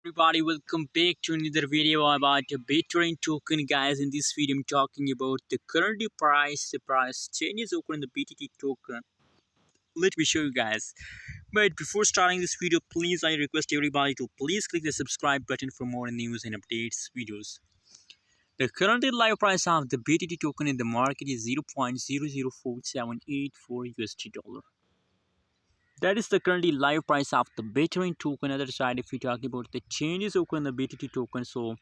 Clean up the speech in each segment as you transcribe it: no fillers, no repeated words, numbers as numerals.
Everybody, welcome back to another video about the Bittorrent token. Guys, in this video I'm talking about the current price. The price changes occur in the BTT token. Let me show you guys. But before starting this video, please I request everybody to please click the subscribe button for more news and updates videos. The current live price of the BTT token in the market is 0.004784 USD dollar. That is the currently live price of the Bittorrent token. Other side, if we talk about the changes occur in the BTT token, so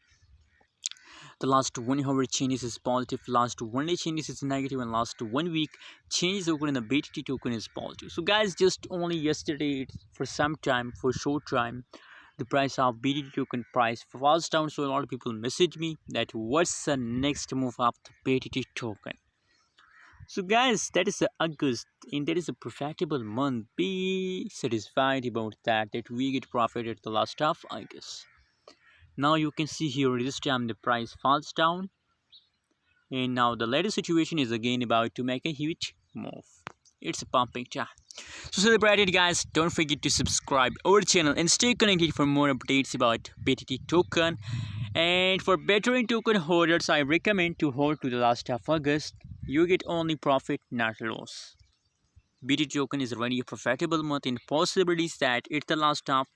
the last 1 hour changes is positive, last 1 day changes is negative, and last 1 week changes occur in the BTT token is positive. So guys, just only yesterday, for some time, for short time, the price of BTT token price falls down. So a lot of people message me that what's the next move of the BTT token. So guys, that is August and that is a profitable month. Be satisfied about that we get profit at the last of August. Now you can see here this time the price falls down, and now the latest situation is again about to make a huge move. It's a pumping time. So celebrate it, guys. Don't forget to subscribe our channel and stay connected for more updates about BTT token. And for Bittorrent token holders, I recommend to hold to the last of August. You get only profit, not loss. BTT token is already a profitable month, and possibilities that it's the last of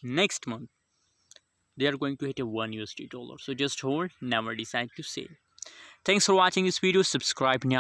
next month they are going to hit a 1 USD dollar. So just hold, never decide to sell. Thanks for watching this video. Subscribe now.